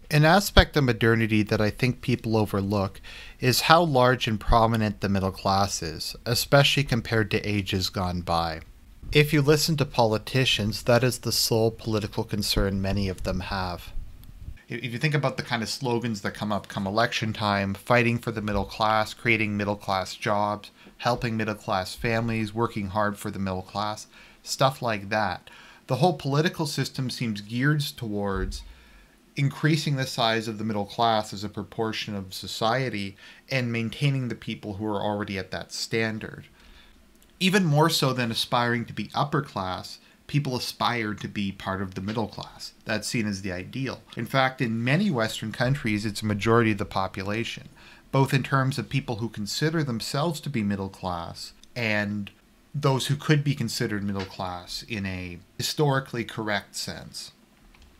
An aspect of modernity that I think people overlook is how large and prominent the middle class is, especially compared to ages gone by. If you listen to politicians, that is the sole political concern many of them have. If you think about the kind of slogans that come up come election time, fighting for the middle class, creating middle class jobs, helping middle class families, working hard for the middle class, stuff like that. The whole political system seems geared towards increasing the size of the middle class as a proportion of society and maintaining the people who are already at that standard. Even more so than aspiring to be upper class, people aspire to be part of the middle class. That's seen as the ideal. In fact, in many Western countries, it's a majority of the population, both in terms of people who consider themselves to be middle class and those who could be considered middle class in a historically correct sense.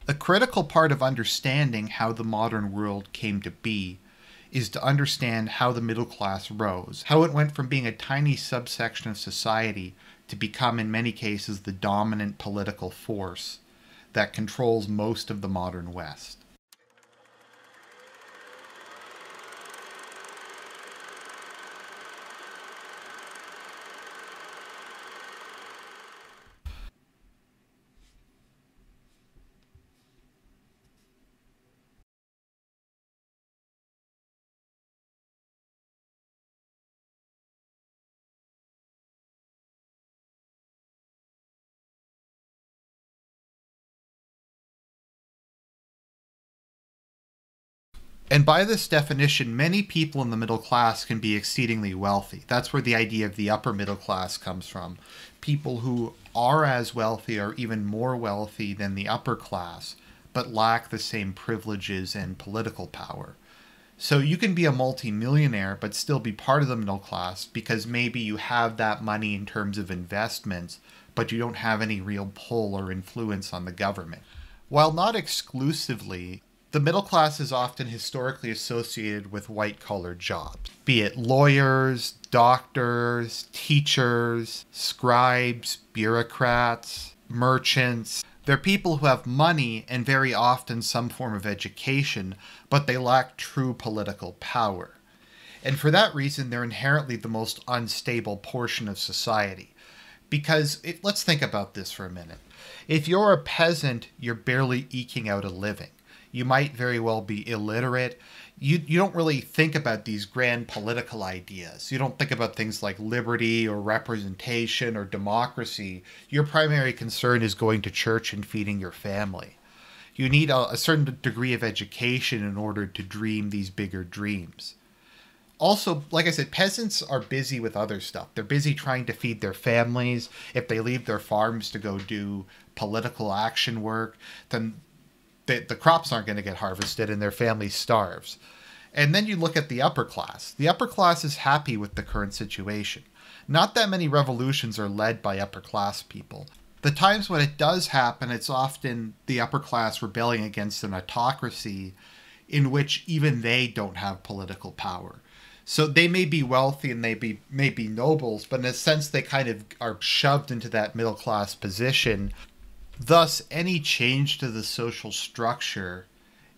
A critical part of understanding how the modern world came to be is to understand how the middle class rose, how it went from being a tiny subsection of society to become, in many cases, the dominant political force that controls most of the modern West. And by this definition, many people in the middle class can be exceedingly wealthy. That's where the idea of the upper middle class comes from. People who are as wealthy or even more wealthy than the upper class, but lack the same privileges and political power. So you can be a multimillionaire, but still be part of the middle class because maybe you have that money in terms of investments, but you don't have any real pull or influence on the government. While not exclusively, the middle class is often historically associated with white-collar jobs, be it lawyers, doctors, teachers, scribes, bureaucrats, merchants. They're people who have money and very often some form of education, but they lack true political power. And for that reason, they're inherently the most unstable portion of society. Because let's think about this for a minute. If you're a peasant, you're barely eking out a living. You might very well be illiterate. You don't really think about these grand political ideas. You don't think about things like liberty or representation or democracy. Your primary concern is going to church and feeding your family. You need a certain degree of education in order to dream these bigger dreams. Also, like I said, peasants are busy with other stuff. They're busy trying to feed their families. If they leave their farms to go do political action work, then the crops aren't going to get harvested and their family starves. And then you look at the upper class. The upper class is happy with the current situation. Not that many revolutions are led by upper class people. The times when it does happen, it's often the upper class rebelling against an autocracy in which even they don't have political power. So they may be wealthy and they may be nobles, but in a sense they kind of are shoved into that middle class position. Thus, any change to the social structure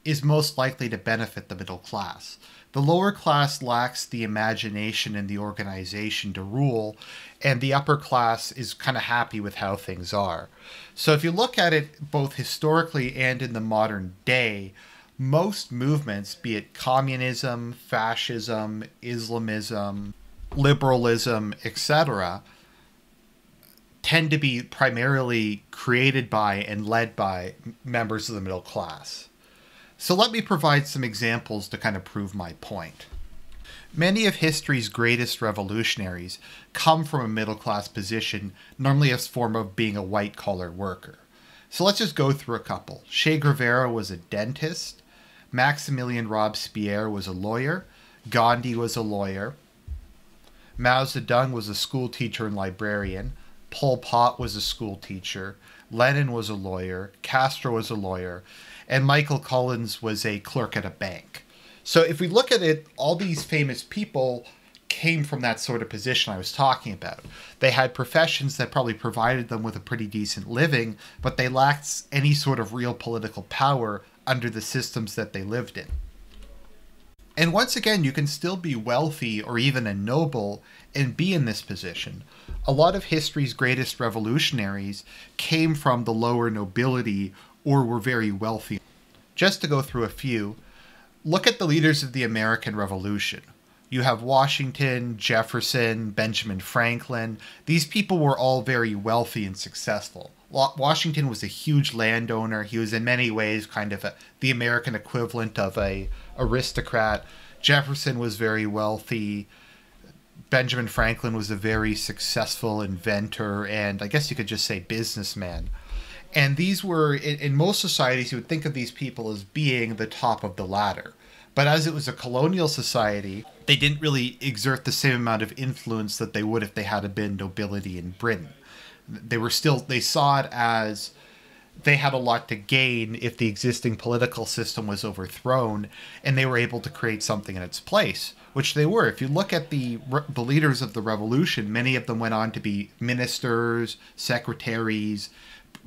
is most likely to benefit the middle class. The lower class lacks the imagination and the organization to rule, and the upper class is kind of happy with how things are. So if you look at it both historically and in the modern day, most movements, be it communism, fascism, Islamism, liberalism, etc., tend to be primarily created by and led by members of the middle class. So let me provide some examples to kind of prove my point. Many of history's greatest revolutionaries come from a middle class position, normally as a form of being a white-collar worker. So let's just go through a couple. Che Guevara was a dentist. Maximilien Robespierre was a lawyer. Gandhi was a lawyer. Mao Zedong was a school teacher and librarian. Pol Pot was a school teacher. Lenin was a lawyer. Castro was a lawyer. And Michael Collins was a clerk at a bank. So if we look at it, all these famous people came from that sort of position I was talking about. They had professions that probably provided them with a pretty decent living, but they lacked any sort of real political power under the systems that they lived in. And once again, you can still be wealthy or even a noble and be in this position. A lot of history's greatest revolutionaries came from the lower nobility or were very wealthy. Just to go through a few, look at the leaders of the American Revolution. You have Washington, Jefferson, Benjamin Franklin. These people were all very wealthy and successful. Washington was a huge landowner. He was in many ways kind of the American equivalent of a aristocrat. Jefferson was very wealthy. Benjamin Franklin was a very successful inventor and I guess you could just say businessman. And these were, in most societies, you would think of these people as being the top of the ladder. But as it was a colonial society, they didn't really exert the same amount of influence that they would if they had been nobility in Britain. They saw it as they had a lot to gain if the existing political system was overthrown, and they were able to create something in its place, which they were. If you look at the leaders of the revolution, many of them went on to be ministers, secretaries,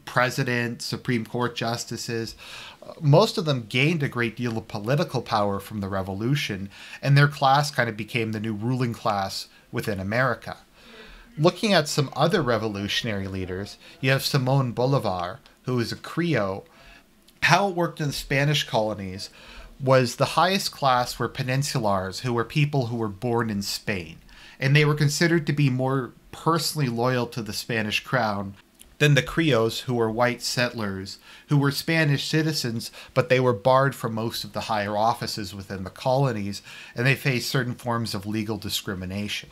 presidents, Supreme Court justices. Most of them gained a great deal of political power from the revolution, and their class kind of became the new ruling class within America. Looking at some other revolutionary leaders, you have Simón Bolívar, who is a Creole. How it worked in the Spanish colonies was the highest class were peninsulars, who were people who were born in Spain, and they were considered to be more personally loyal to the Spanish crown than the Creoles, who were white settlers, who were Spanish citizens, but they were barred from most of the higher offices within the colonies, and they faced certain forms of legal discrimination.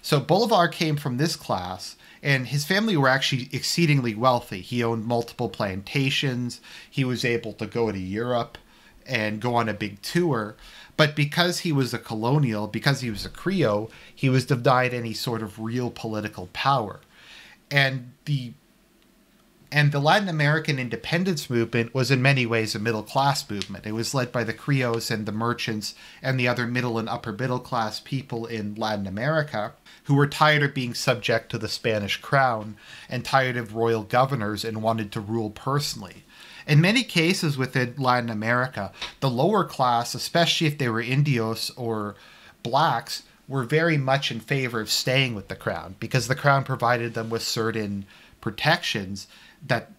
So Bolivar came from this class, and his family were actually exceedingly wealthy. He owned multiple plantations, he was able to go to Europe and go on a big tour, but because he was a colonial, because he was a Creole, he was denied any sort of real political power. And the Latin American independence movement was in many ways a middle-class movement. It was led by the Creoles and the merchants and the other middle and upper middle-class people in Latin America who were tired of being subject to the Spanish crown and tired of royal governors and wanted to rule personally. In many cases within Latin America, the lower class, especially if they were Indios or blacks, were very much in favor of staying with the crown because the crown provided them with certain protections that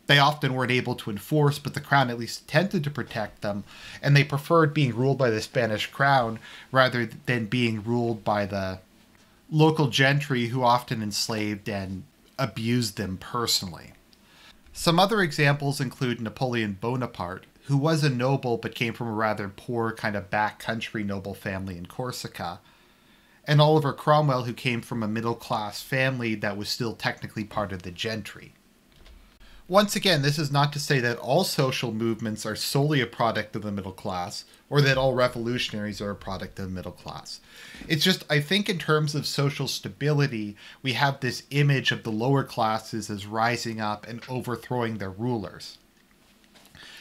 they often weren't able to enforce, but the crown at least attempted to protect them, and they preferred being ruled by the Spanish crown rather than being ruled by the local gentry who often enslaved and abused them personally. Some other examples include Napoleon Bonaparte, who was a noble but came from a rather poor kind of backcountry noble family in Corsica, and Oliver Cromwell, who came from a middle-class family that was still technically part of the gentry. Once again, this is not to say that all social movements are solely a product of the middle class, or that all revolutionaries are a product of the middle class. It's just, I think in terms of social stability, we have this image of the lower classes as rising up and overthrowing their rulers.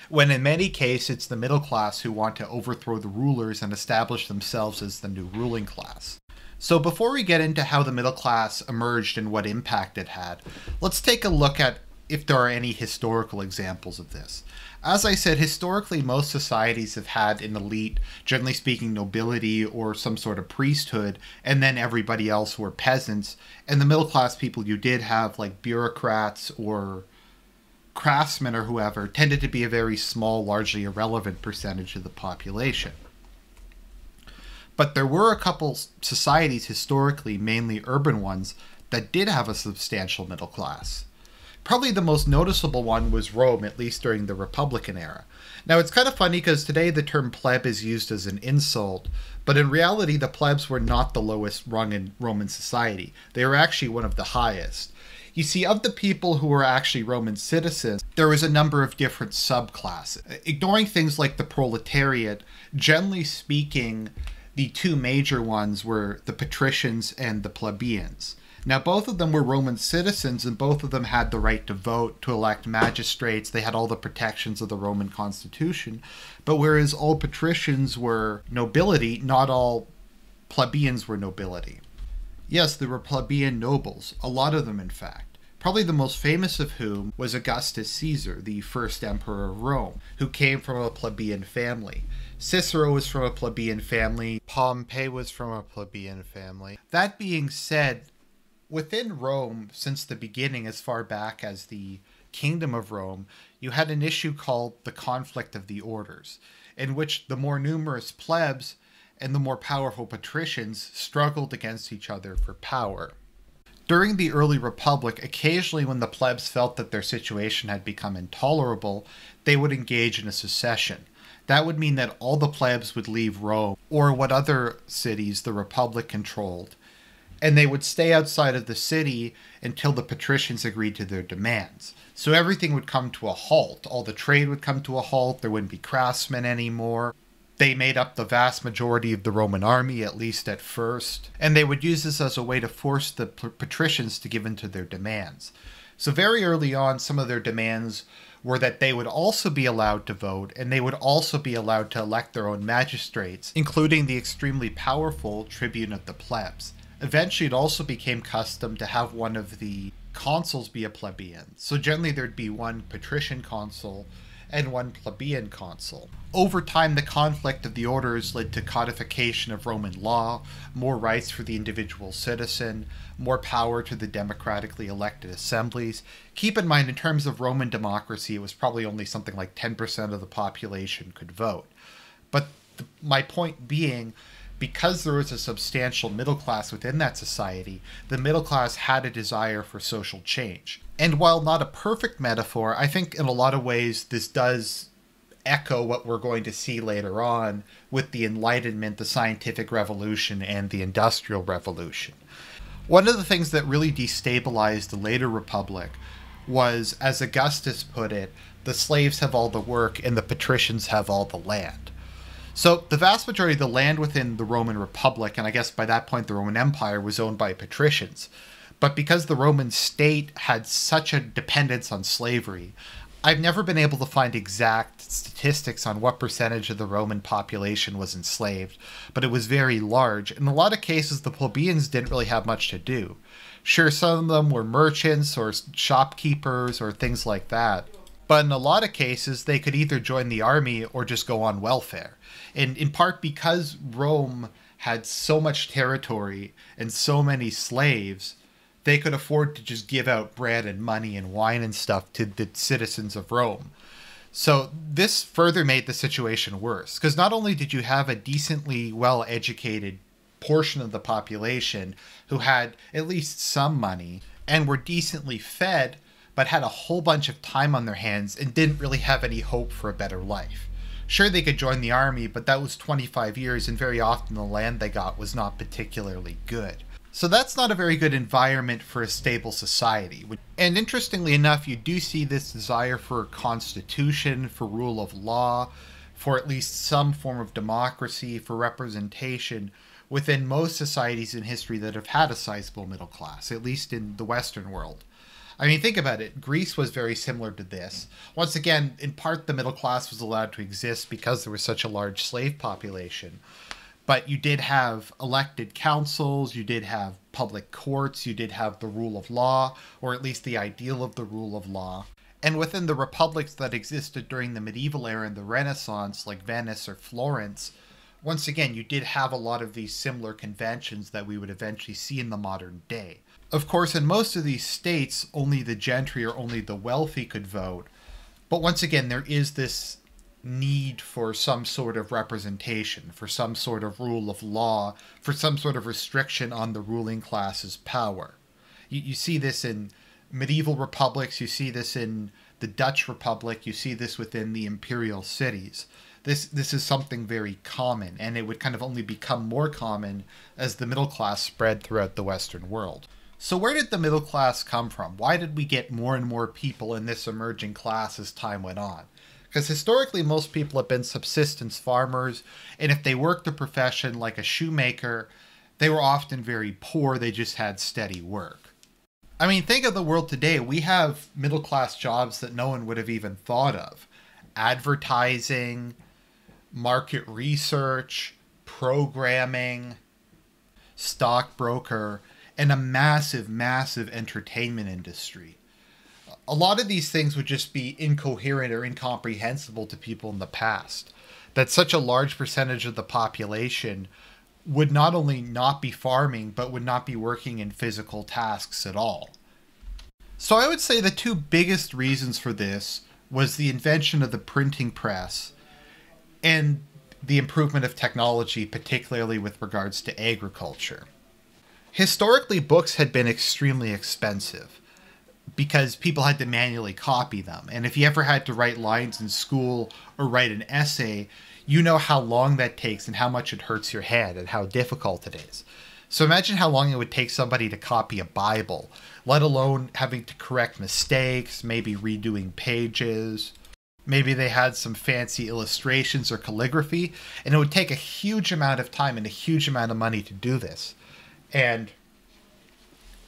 When in many cases, it's the middle class who want to overthrow the rulers and establish themselves as the new ruling class. So before we get into how the middle class emerged and what impact it had, let's take a look at if there are any historical examples of this. As I said, historically, most societies have had an elite, generally speaking, nobility or some sort of priesthood, and then everybody else were peasants. And the middle class people you did have, like bureaucrats or craftsmen or whoever, tended to be a very small, largely irrelevant percentage of the population. But there were a couple societies historically, mainly urban ones, that did have a substantial middle class. Probably the most noticeable one was Rome, at least during the Republican era. Now, it's kind of funny because today the term pleb is used as an insult, but in reality the plebs were not the lowest rung in Roman society. They were actually one of the highest. You see, of the people who were actually Roman citizens, there was a number of different subclasses. Ignoring things like the proletariat, generally speaking, the two major ones were the patricians and the plebeians. Now, both of them were Roman citizens, and both of them had the right to vote, to elect magistrates. They had all the protections of the Roman constitution. But whereas all patricians were nobility, not all plebeians were nobility. Yes, there were plebeian nobles, a lot of them in fact. probably the most famous of whom was Augustus Caesar, the first emperor of Rome, who came from a plebeian family. Cicero was from a plebeian family. Pompey was from a plebeian family. That being said, within Rome, since the beginning, as far back as the Kingdom of Rome, you had an issue called the conflict of the orders, in which the more numerous plebs and the more powerful patricians struggled against each other for power. During the early Republic, occasionally when the plebs felt that their situation had become intolerable, they would engage in a secession. That would mean that all the plebs would leave Rome, or what other cities the Republic controlled, and they would stay outside of the city until the patricians agreed to their demands. So everything would come to a halt. All the trade would come to a halt. There wouldn't be craftsmen anymore. They made up the vast majority of the Roman army, at least at first, and they would use this as a way to force the patricians to give in to their demands. So very early on, some of their demands were that they would also be allowed to vote, and they would also be allowed to elect their own magistrates, including the extremely powerful tribune of the plebs. Eventually, it also became custom to have one of the consuls be a plebeian. So generally, there'd be one patrician consul and one plebeian consul. Over time, the conflict of the orders led to codification of Roman law, more rights for the individual citizen, more power to the democratically elected assemblies. Keep in mind, in terms of Roman democracy, it was probably only something like 10% of the population could vote. But my point being, because there was a substantial middle class within that society, the middle class had a desire for social change. And while not a perfect metaphor, I think in a lot of ways this does echo what we're going to see later on with the Enlightenment, the scientific revolution, and the Industrial Revolution. One of the things that really destabilized the later Republic was, as Augustus put it, the slaves have all the work and the patricians have all the land. So the vast majority of the land within the Roman Republic, and I guess by that point the Roman Empire, was owned by patricians. But because the Roman state had such a dependence on slavery, I've never been able to find exact statistics on what percentage of the Roman population was enslaved, but it was very large. In a lot of cases, the plebeians didn't really have much to do. Sure, some of them were merchants or shopkeepers or things like that. But in a lot of cases, they could either join the army or just go on welfare. And in part because Rome had so much territory and so many slaves, they could afford to just give out bread and money and wine and stuff to the citizens of Rome. So this further made the situation worse, because not only did you have a decently well-educated portion of the population who had at least some money and were decently fed, but had a whole bunch of time on their hands and didn't really have any hope for a better life. Sure, they could join the army, but that was 25 years, and very often the land they got was not particularly good. So that's not a very good environment for a stable society. And interestingly enough, you do see this desire for a constitution, for rule of law, for at least some form of democracy, for representation within most societies in history that have had a sizable middle class, at least in the Western world. I mean, think about it. Greece was very similar to this. Once again, in part, the middle class was allowed to exist because there was such a large slave population. But you did have elected councils, you did have public courts, you did have the rule of law, or at least the ideal of the rule of law. And within the republics that existed during the medieval era and the Renaissance, like Venice or Florence, once again, you did have a lot of these similar conventions that we would eventually see in the modern day. Of course, in most of these states, only the gentry or only the wealthy could vote. But once again, there is this need for some sort of representation, for some sort of rule of law, for some sort of restriction on the ruling class's power. You see this in medieval republics, you see this in the Dutch Republic, you see this within the imperial cities. This is something very common, and it would kind of only become more common as the middle class spread throughout the Western world. So where did the middle class come from? Why did we get more and more people in this emerging class as time went on? Because historically, most people have been subsistence farmers, and if they worked a profession like a shoemaker, they were often very poor, they just had steady work. I mean, think of the world today. We have middle-class jobs that no one would have even thought of. Advertising, market research, programming, stockbroker, and a massive, massive entertainment industry. A lot of these things would just be incoherent or incomprehensible to people in the past. That such a large percentage of the population would not only not be farming, but would not be working in physical tasks at all. So I would say the two biggest reasons for this was the invention of the printing press and the improvement of technology, particularly with regards to agriculture. Historically, books had been extremely expensive because people had to manually copy them. And if you ever had to write lines in school or write an essay, you know how long that takes and how much it hurts your head and how difficult it is. So imagine how long it would take somebody to copy a Bible, let alone having to correct mistakes, maybe redoing pages. Maybe they had some fancy illustrations or calligraphy, and it would take a huge amount of time and a huge amount of money to do this. And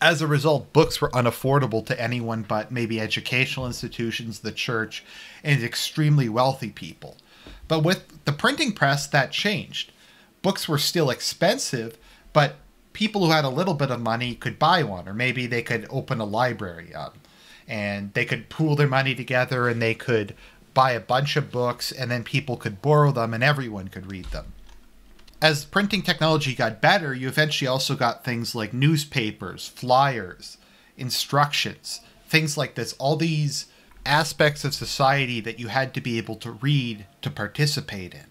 as a result, books were unaffordable to anyone but maybe educational institutions, the church, and extremely wealthy people. But with the printing press, that changed. Books were still expensive, but people who had a little bit of money could buy one, or maybe they could open a library up, and they could pool their money together and they could buy a bunch of books, and then people could borrow them and everyone could read them. As printing technology got better, you eventually also got things like newspapers, flyers, instructions, things like this. All these aspects of society that you had to be able to read to participate in.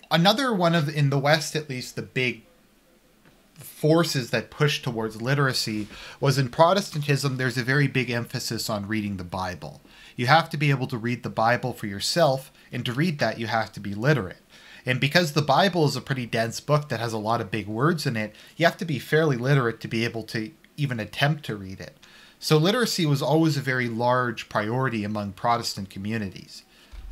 Another one of, in the West at least, the big forces that pushed towards literacy was in Protestantism. There's a very big emphasis on reading the Bible. You have to be able to read the Bible for yourself, and to read that you have to be literate. And because the Bible is a pretty dense book that has a lot of big words in it, you have to be fairly literate to be able to even attempt to read it. So literacy was always a very large priority among Protestant communities.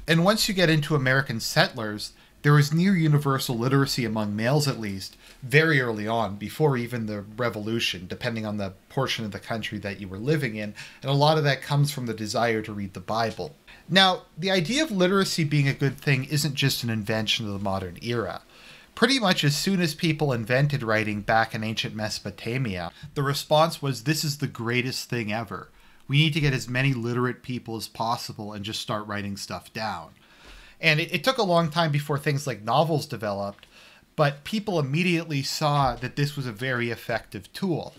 And once you get into American settlers, there was near universal literacy among males at least, very early on, before even the Revolution, depending on the portion of the country that you were living in, and a lot of that comes from the desire to read the Bible. Now, the idea of literacy being a good thing isn't just an invention of the modern era. Pretty much as soon as people invented writing back in ancient Mesopotamia, the response was, this is the greatest thing ever. We need to get as many literate people as possible and just start writing stuff down. And it took a long time before things like novels developed, but people immediately saw that this was a very effective tool.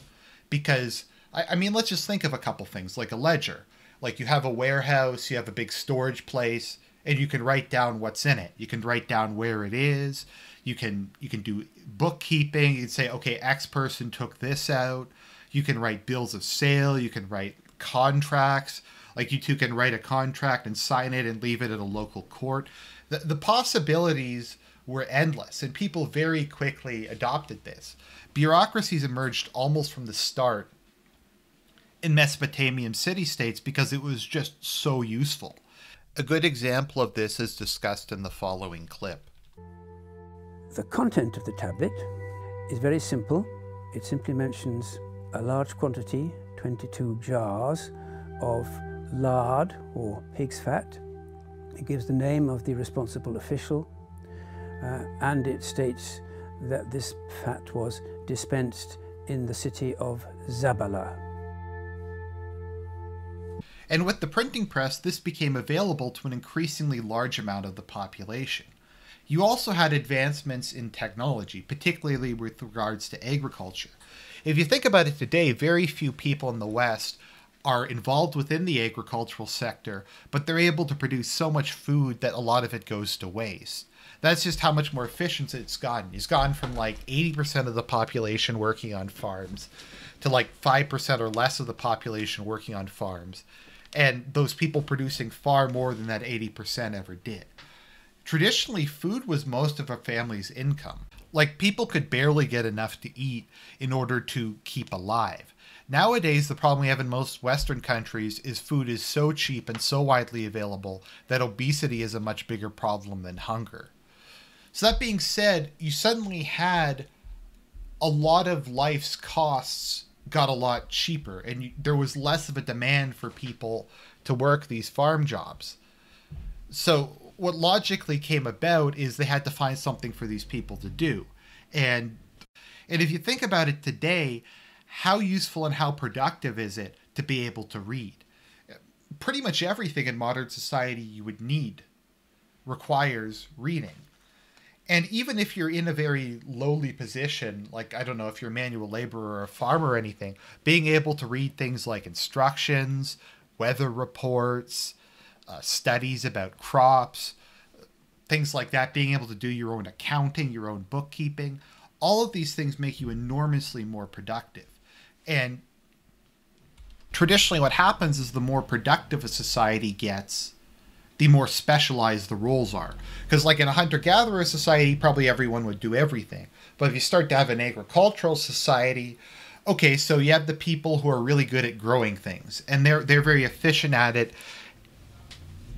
Because, I mean, let's just think of a couple things, like a ledger. Like you have a warehouse, you have a big storage place, and you can write down what's in it. You can write down where it is. You can do bookkeeping. You can say, okay, X person took this out. You can write bills of sale. You can write contracts. Like you two can write a contract and sign it and leave it at a local court. The possibilities were endless, and people very quickly adopted this. Bureaucracies emerged almost from the start in Mesopotamian city-states because it was just so useful. A good example of this is discussed in the following clip. The content of the tablet is very simple. It simply mentions a large quantity, 22 jars, of lard or pig's fat. It gives the name of the responsible official, and it states that this fat was dispensed in the city of Zabala. And with the printing press, this became available to an increasingly large amount of the population. You also had advancements in technology, particularly with regards to agriculture. If you think about it today, very few people in the West are involved within the agricultural sector, but they're able to produce so much food that a lot of it goes to waste. That's just how much more efficient it's gotten. It's gone from like 80% of the population working on farms to like 5% or less of the population working on farms. And those people producing far more than that 80% ever did. Traditionally, food was most of a family's income. Like, people could barely get enough to eat in order to keep alive. Nowadays, the problem we have in most Western countries is food is so cheap and so widely available that obesity is a much bigger problem than hunger. So that being said, you suddenly had a lot of life's costs got a lot cheaper, and there was less of a demand for people to work these farm jobs. So what logically came about is they had to find something for these people to do. And if you think about it today, how useful and how productive is it to be able to read? Pretty much everything in modern society you would need requires reading. And even if you're in a very lowly position, like, I don't know, if you're a manual laborer or a farmer or anything, being able to read things like instructions, weather reports, studies about crops, things like that, being able to do your own accounting, your own bookkeeping, all of these things make you enormously more productive. And traditionally what happens is the more productive a society gets, the more specialized the roles are. Because like in a hunter-gatherer society, probably everyone would do everything. But if you start to have an agricultural society, okay, so you have the people who are really good at growing things, and they're very efficient at it.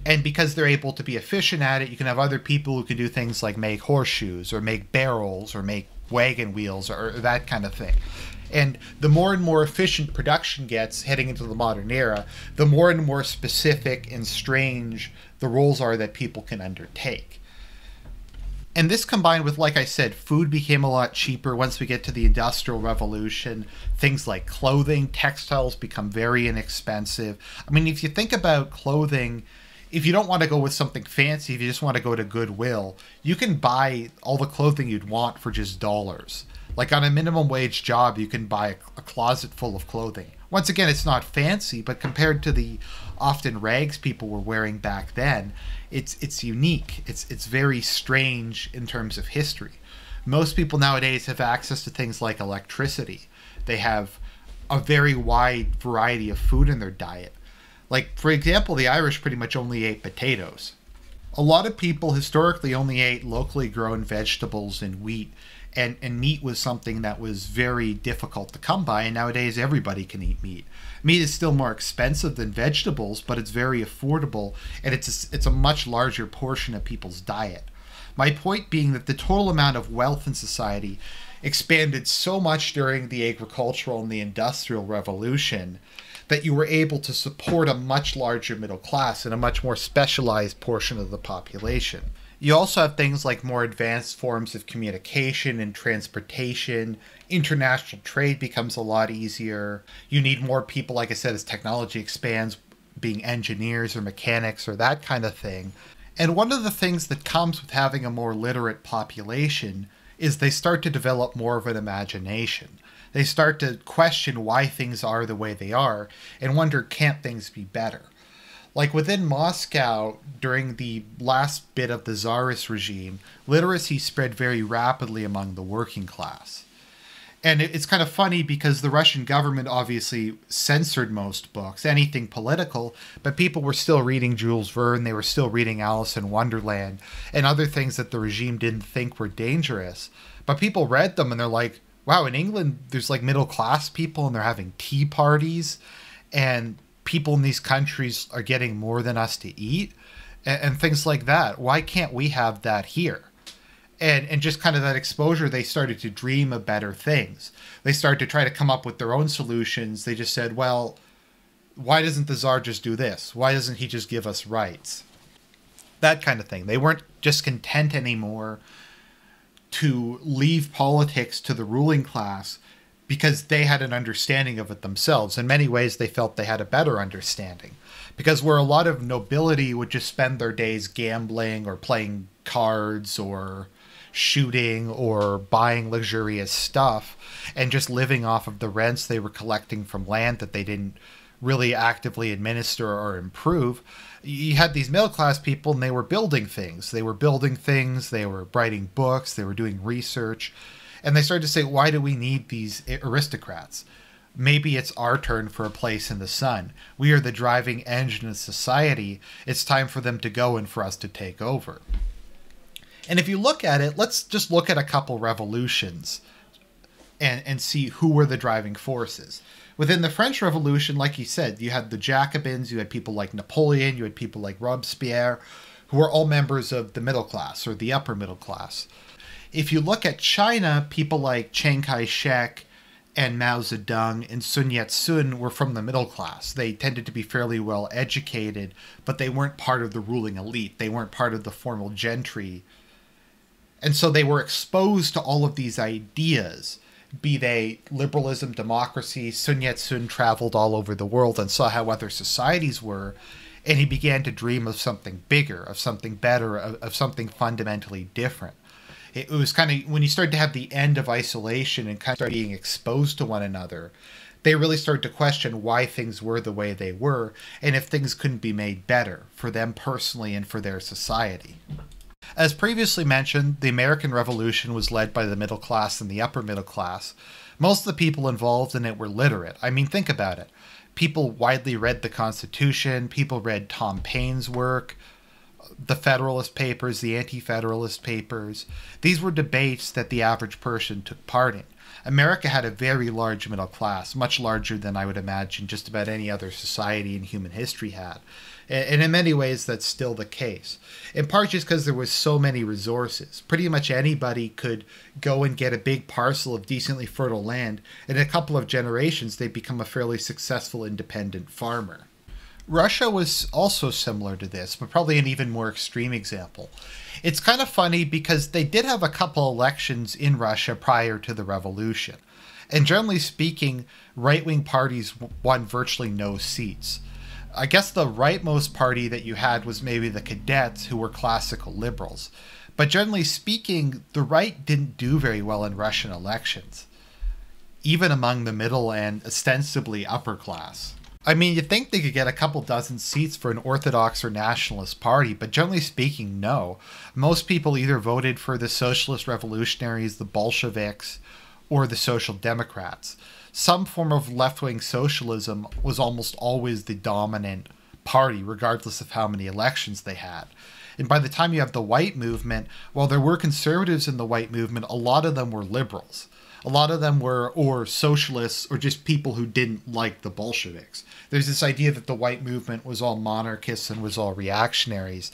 And because they're able to be efficient at it, you can have other people who can do things like make horseshoes or make barrels or make wagon wheels or that kind of thing. And the more and more efficient production gets heading into the modern era, the more and more specific and strange the roles are that people can undertake. And this combined with, like I said, food became a lot cheaper once we get to the Industrial Revolution. Things like clothing, textiles become very inexpensive. I mean, if you think about clothing, if you don't want to go with something fancy, if you just want to go to Goodwill, you can buy all the clothing you'd want for just dollars. Like on a minimum wage job, you can buy a closet full of clothing. Once again, it's not fancy, but compared to the often rags people were wearing back then, it's unique. It's very strange in terms of history. Most people nowadays have access to things like electricity. They have a very wide variety of food in their diet. Like, for example, the Irish pretty much only ate potatoes. A lot of people historically only ate locally grown vegetables and wheat, and meat was something that was very difficult to come by, and nowadays everybody can eat meat. Meat is still more expensive than vegetables, but it's very affordable, and it's a much larger portion of people's diet. My point being that the total amount of wealth in society expanded so much during the agricultural and the industrial revolution that you were able to support a much larger middle class and a much more specialized portion of the population. You also have things like more advanced forms of communication and transportation. International trade becomes a lot easier. You need more people, like I said, as technology expands, being engineers or mechanics or that kind of thing. And one of the things that comes with having a more literate population is they start to develop more of an imagination. They start to question why things are the way they are and wonder, can't things be better? Like within Moscow, during the last bit of the Tsarist regime, literacy spread very rapidly among the working class. And it's kind of funny because the Russian government obviously censored most books, anything political, but people were still reading Jules Verne, they were still reading Alice in Wonderland, and other things that the regime didn't think were dangerous. But people read them and they're like, wow, in England, there's like middle class people and they're having tea parties, and people in these countries are getting more than us to eat, and things like that. Why can't we have that here? And just kind of that exposure, they started to dream of better things. They started to try to come up with their own solutions. They just said, well, why doesn't the Tsar just do this? Why doesn't he just give us rights? That kind of thing. They weren't just content anymore to leave politics to the ruling class because they had an understanding of it themselves. In many ways, they felt they had a better understanding. Because where a lot of nobility would just spend their days gambling or playing cards or shooting or buying luxurious stuff and just living off of the rents they were collecting from land that they didn't really actively administer or improve, you had these middle class people and they were building things. They were writing books, they were doing research. And they started to say, why do we need these aristocrats? Maybe it's our turn for a place in the sun. We are the driving engine of society. It's time for them to go and for us to take over. And if you look at it, let's just look at a couple revolutions and see who were the driving forces. Within the French Revolution, like you said, you had the Jacobins, you had people like Napoleon, you had people like Robespierre, who were all members of the middle class or the upper middle class. If you look at China, people like Chiang Kai-shek and Mao Zedong and Sun Yat-sen were from the middle class. They tended to be fairly well educated, but they weren't part of the ruling elite. They weren't part of the formal gentry. And so they were exposed to all of these ideas. be they liberalism, democracy. Sun Yat-sen traveled all over the world and saw how other societies were, and he began to dream of something bigger, of something better, of something fundamentally different. It was kind of when you start to have the end of isolation and kind of start being exposed to one another, they really started to question why things were the way they were, and if things couldn't be made better for them personally and for their society. As previously mentioned, the American Revolution was led by the middle class and the upper middle class. Most of the people involved in it were literate. I mean, think about it. People widely read the Constitution, people read Tom Paine's work, the Federalist Papers, the Anti-Federalist Papers. These were debates that the average person took part in. America had a very large middle class, much larger than I would imagine just about any other society in human history had. And in many ways, that's still the case. In part just because there was so many resources. Pretty much anybody could go and get a big parcel of decently fertile land, and in a couple of generations, they'd become a fairly successful independent farmer. Russia was also similar to this, but probably an even more extreme example. It's kind of funny because they did have a couple elections in Russia prior to the revolution. And generally speaking, right-wing parties won virtually no seats. I guess the rightmost party that you had was maybe the Cadets, who were classical liberals. But generally speaking, the right didn't do very well in Russian elections, even among the middle and ostensibly upper class. I mean, you'd think they could get a couple dozen seats for an Orthodox or nationalist party, but generally speaking, no. Most people either voted for the Socialist Revolutionaries, the Bolsheviks, or the Social Democrats. Some form of left-wing socialism was almost always the dominant party, regardless of how many elections they had. And by the time you have the white movement, while there were conservatives in the white movement, a lot of them were liberals. A lot of them were or socialists or just people who didn't like the Bolsheviks. There's this idea that the white movement was all monarchists and was all reactionaries.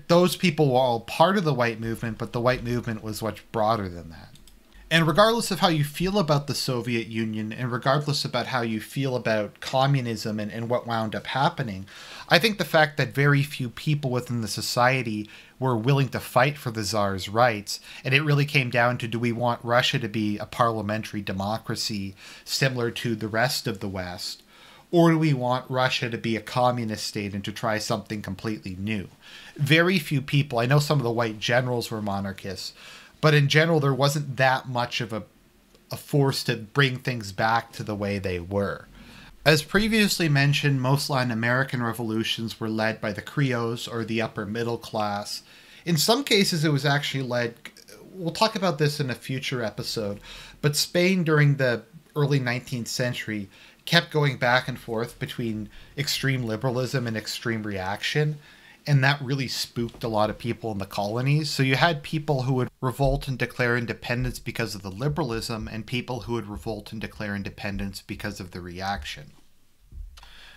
Those people were all part of the white movement, but the white movement was much broader than that. And regardless of how you feel about the Soviet Union, and regardless about how you feel about communism and what wound up happening, I think the fact that very few people within the society were willing to fight for the Tsar's rights, and it really came down to, do we want Russia to be a parliamentary democracy similar to the rest of the West, or do we want Russia to be a communist state and to try something completely new? Very few people, I know some of the white generals were monarchists, but in general, there wasn't that much of a force to bring things back to the way they were. As previously mentioned, most Latin American revolutions were led by the Creoles, or the upper middle class. In some cases, it was actually led, we'll talk about this in a future episode, but Spain during the early 19th century kept going back and forth between extreme liberalism and extreme reaction. And that really spooked a lot of people in the colonies. So you had people who would revolt and declare independence because of the liberalism, and people who would revolt and declare independence because of the reaction.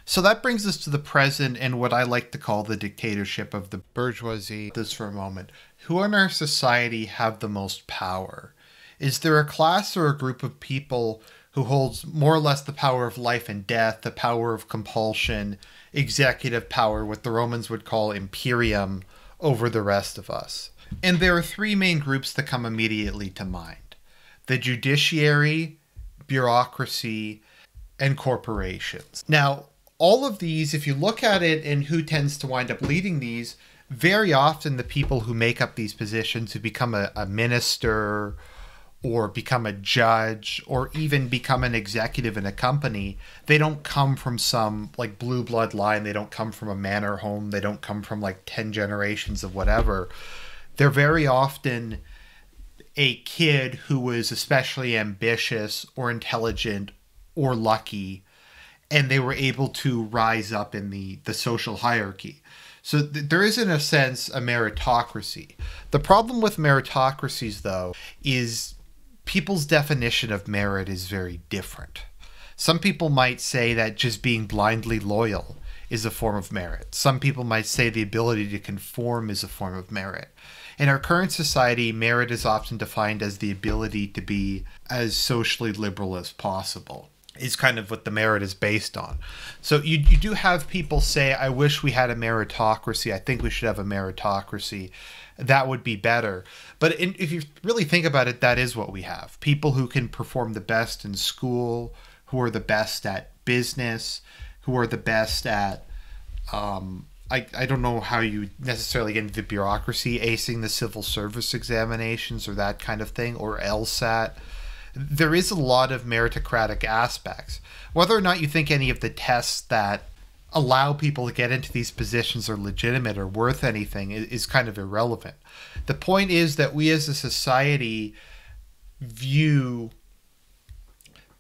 So that brings us to the present and what I like to call the dictatorship of the bourgeoisie. This for a moment. Who in our society have the most power? Is there a class or a group of people who holds more or less the power of life and death, the power of compulsion, executive power, what the Romans would call imperium, over the rest of us? And there are three main groups that come immediately to mind: the judiciary, bureaucracy, and corporations. Now, all of these, if you look at it and who tends to wind up leading these, very often the people who make up these positions, who become a minister or become a judge or even become an executive in a company, they don't come from some like blue blood line. They don't come from a manor home. They don't come from like 10 generations of whatever. They're very often a kid who was especially ambitious or intelligent or lucky, and they were able to rise up in the social hierarchy. So there is, in a sense, a meritocracy. The problem with meritocracies, though, is people's definition of merit is very different. Some people might say that just being blindly loyal is a form of merit. Some people might say the ability to conform is a form of merit. In our current society, merit is often defined as the ability to be as socially liberal as possible. Is kind of what the merit is based on. So you do have people say, I wish we had a meritocracy. I think we should have a meritocracy. that would be better. But if you really think about it, that is what we have. People who can perform the best in school, who are the best at business, who are the best at, I don't know how you necessarily get into the bureaucracy, acing the civil service examinations or that kind of thing, or LSAT. There is a lot of meritocratic aspects. Whether or not you think any of the tests that allow people to get into these positions are legitimate or worth anything is kind of irrelevant. The point is that we as a society view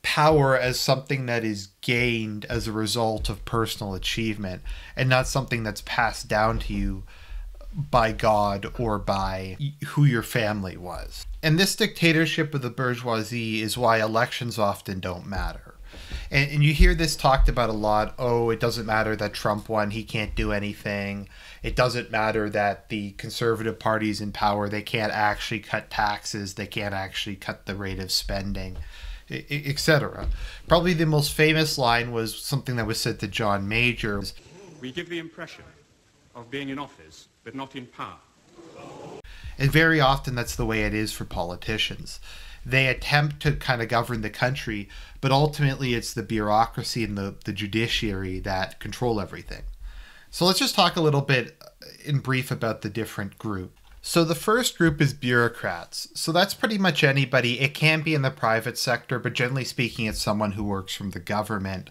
power as something that is gained as a result of personal achievement and not something that's passed down to you by God or by who your family was. And this dictatorship of the bourgeoisie is why elections often don't matter. And you hear this talked about a lot. Oh, it doesn't matter that Trump won. He can't do anything. It doesn't matter that the conservative party's in power. They can't actually cut taxes. They can't actually cut the rate of spending, etc. Probably the most famous line was something that was said to John Major. We give the impression of being in office, but not in power. And very often that's the way it is for politicians. They attempt to kind of govern the country, but ultimately it's the bureaucracy and the judiciary that control everything. So let's just talk a little bit in brief about the different groups. So the first group is bureaucrats. So that's pretty much anybody. It can be in the private sector, but generally speaking, it's someone who works from the government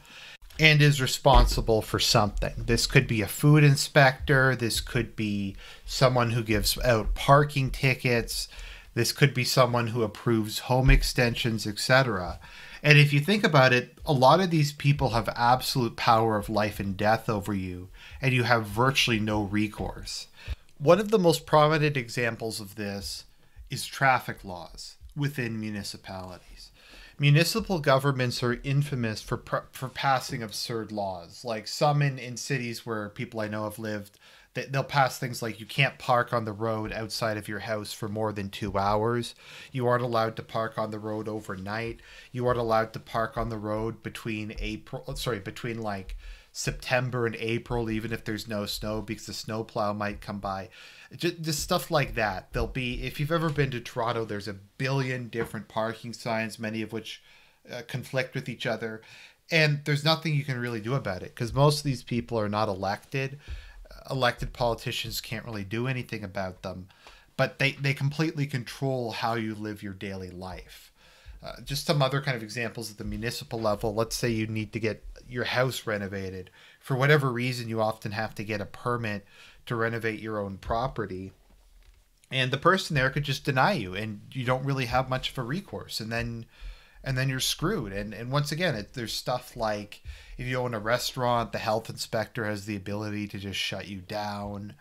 and is responsible for something. This could be a food inspector. This could be someone who gives out parking tickets. This could be someone who approves home extensions, etc. And if you think about it, a lot of these people have absolute power of life and death over you, and you have virtually no recourse. One of the most prominent examples of this is traffic laws within municipalities. Municipal governments are infamous for passing absurd laws. Like some in cities where people I know have lived, they'll pass things like you can't park on the road outside of your house for more than 2 hours. You aren't allowed to park on the road overnight. You aren't allowed to park on the road between like September and April, even if there's no snow, because the snowplow might come by. Just stuff like that. There'll be, if you've ever been to Toronto, there's a billion different parking signs, many of which conflict with each other. And there's nothing you can really do about it because most of these people are not elected. Elected politicians can't really do anything about them, but they completely control how you live your daily life. Just some other kind of examples at the municipal level. Let's say you need to get your house renovated. For whatever reason, you often have to get a permit to renovate your own property. And the person there could just deny you, and you don't really have much of a recourse. And then you're screwed. And once again, there's stuff like if you own a restaurant, the health inspector has the ability to just shut you down,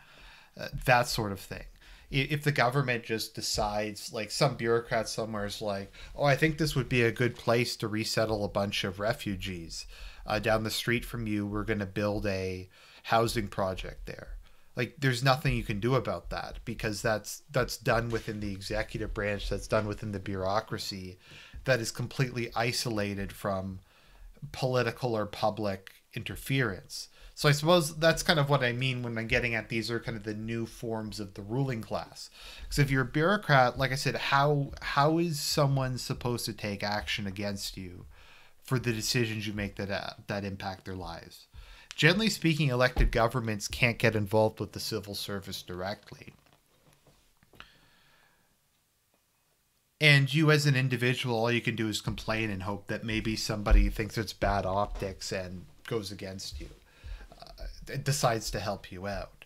that sort of thing. If the government just decides, like some bureaucrat somewhere is like, oh, I think this would be a good place to resettle a bunch of refugees. Down the street from you, we're going to build a housing project there. Like, there's nothing you can do about that because that's done within the executive branch, that's done within the bureaucracy, that is completely isolated from political or public interference. So I suppose that's kind of what I mean when I'm getting at these are kind of the new forms of the ruling class. Because if you're a bureaucrat, like I said, how is someone supposed to take action against you for the decisions you make that impact their lives? Generally speaking, elected governments can't get involved with the civil service directly. And you as an individual, all you can do is complain and hope that maybe somebody thinks it's bad optics and goes against you. Decides to help you out.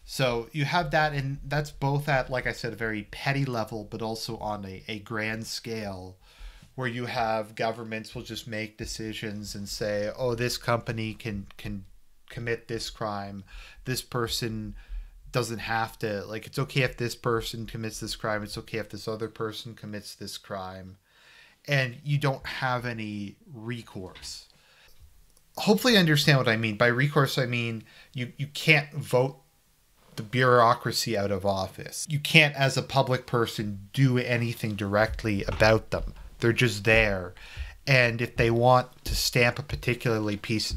So you have that, and that's both at, like I said, a very petty level, but also on a grand scale, where you have governments will just make decisions and say, oh, this company can commit this crime. This person doesn't have to, like, it's okay if this person commits this crime. It's okay if this other person commits this crime. And you don't have any recourse. Hopefully you understand what I mean. By recourse, I mean you can't vote the bureaucracy out of office. You can't, as a public person, do anything directly about them. They're just there. And if they want to stamp a particular piece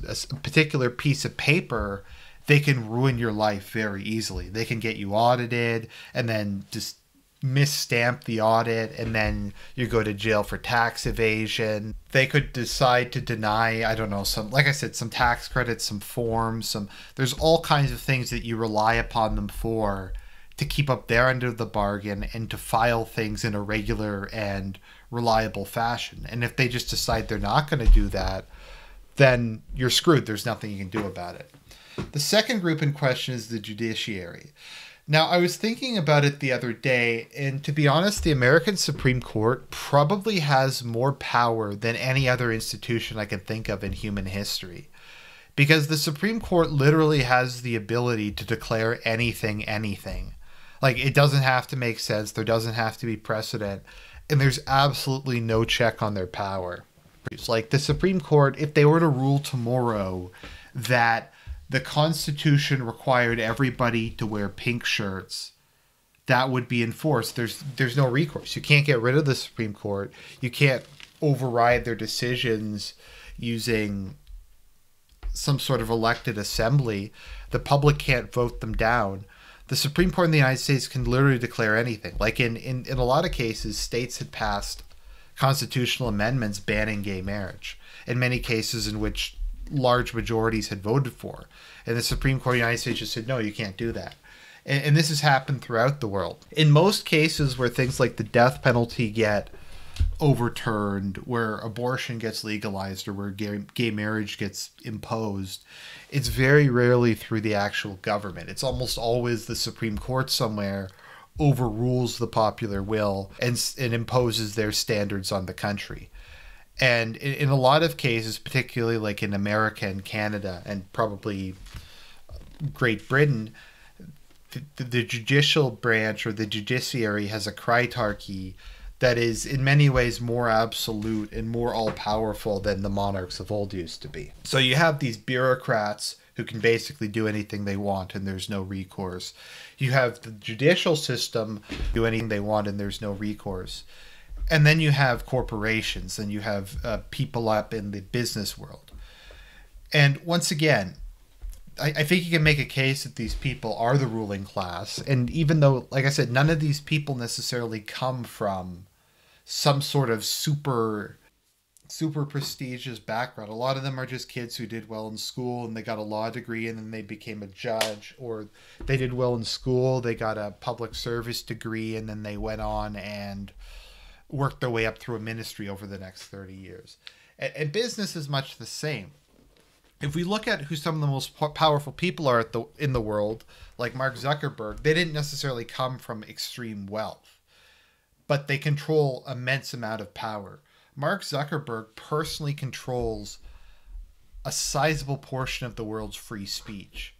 of paper, they can ruin your life very easily. They can get you audited and then just misstamp the audit, and then you go to jail for tax evasion. They could decide to deny, I don't know, some, like I said, some tax credits, some forms, there's all kinds of things that you rely upon them for to keep up their end of the bargain and to file things in a regular and reliable fashion. And if they just decide they're not going to do that, then you're screwed. There's nothing you can do about it. The second group in question is the judiciary. Now, I was thinking about it the other day, and to be honest, the American Supreme Court probably has more power than any other institution I can think of in human history. Because the Supreme Court literally has the ability to declare anything, anything. Like, it doesn't have to make sense, there doesn't have to be precedent, and there's absolutely no check on their power. It's like the Supreme Court, if they were to rule tomorrow that the Constitution required everybody to wear pink shirts, that would be enforced. There's no recourse. You can't get rid of the Supreme Court. You can't override their decisions using some sort of elected assembly. The public can't vote them down. The Supreme Court in the United States can literally declare anything. Like in a lot of cases, states had passed constitutional amendments banning gay marriage. In many cases in which large majorities had voted for. And the Supreme Court of the United States just said, no, you can't do that. And this has happened throughout the world. In most cases where things like the death penalty get overturned, where abortion gets legalized, or where gay marriage gets imposed, it's very rarely through the actual government. It's almost always the Supreme Court somewhere overrules the popular will and imposes their standards on the country. And in a lot of cases, particularly like in America and Canada and probably Great Britain, the judicial branch or the judiciary has a critarchy that is in many ways more absolute and more all-powerful than the monarchs of old used to be. So you have these bureaucrats who can basically do anything they want and there's no recourse. You have the judicial system do anything they want and there's no recourse. And then you have corporations, and you have people up in the business world. And once again, I think you can make a case that these people are the ruling class. And even though, like I said, none of these people necessarily come from some sort of super prestigious background. A lot of them are just kids who did well in school and they got a law degree and then they became a judge, or they did well in school, they got a public service degree, and then they went on and worked their way up through a ministry over the next 30 years. And business is much the same. If we look at who some of the most powerful people are in the world, like Mark Zuckerberg, they didn't necessarily come from extreme wealth, but they control immense amount of power. Mark Zuckerberg personally controls a sizable portion of the world's free speech.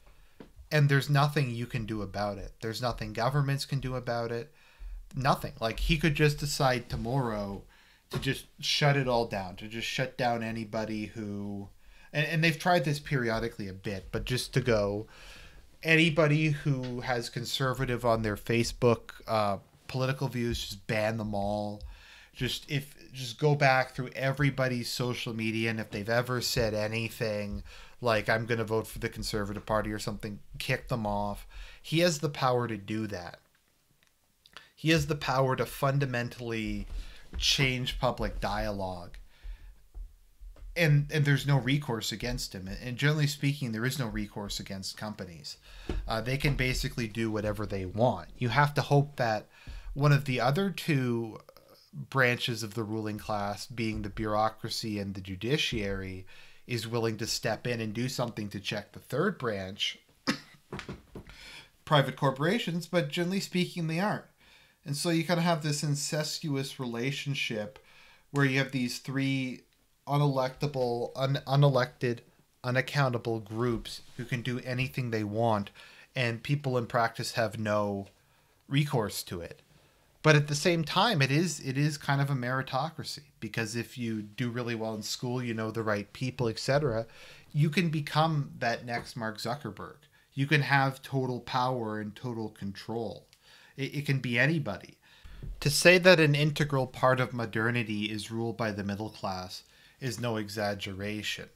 And there's nothing you can do about it. There's nothing governments can do about it. Nothing. Like, he could just decide tomorrow to just shut it all down, to just shut down anybody who, and they've tried this periodically a bit, but just to go, anybody who has conservative on their Facebook political views, just ban them all. Just go back through everybody's social media, and if they've ever said anything like, I'm going to vote for the Conservative Party or something, kick them off. He has the power to do that. He has the power to fundamentally change public dialogue. And there's no recourse against him. And generally speaking, there is no recourse against companies. They can basically do whatever they want. You have to hope that one of the other two branches of the ruling class, being the bureaucracy and the judiciary, is willing to step in and do something to check the third branch, private corporations, but generally speaking, they aren't. And so you kind of have this incestuous relationship where you have these three unelected, unaccountable groups who can do anything they want, and people in practice have no recourse to it. But at the same time, it is kind of a meritocracy, because if you do really well in school, you know the right people, etc., you can become that next Mark Zuckerberg. You can have total power and total control. It can be anybody. To say that an integral part of modernity is ruled by the middle class is no exaggeration.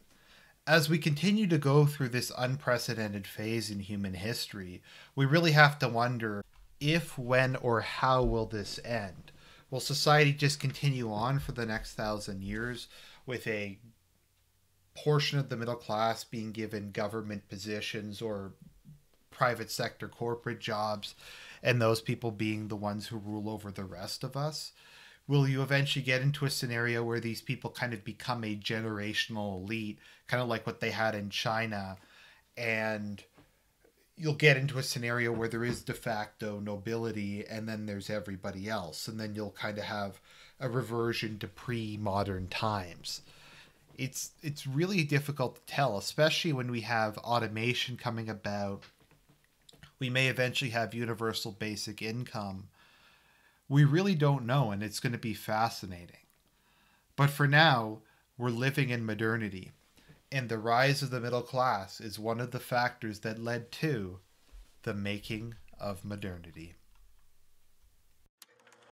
As we continue to go through this unprecedented phase in human history, we really have to wonder if, when, or how will this end? Will society just continue on for the next 1,000 years with a portion of the middle class being given government positions or private sector corporate jobs, and those people being the ones who rule over the rest of us? Will you eventually get into a scenario where these people kind of become a generational elite, kind of like what they had in China, and you'll get into a scenario where there is de facto nobility and then there's everybody else, and then you'll kind of have a reversion to pre-modern times? It's really difficult to tell, especially when we have automation coming about. We may eventually have universal basic income. We really don't know, and it's going to be fascinating. But for now, we're living in modernity, and the rise of the middle class is one of the factors that led to the making of modernity.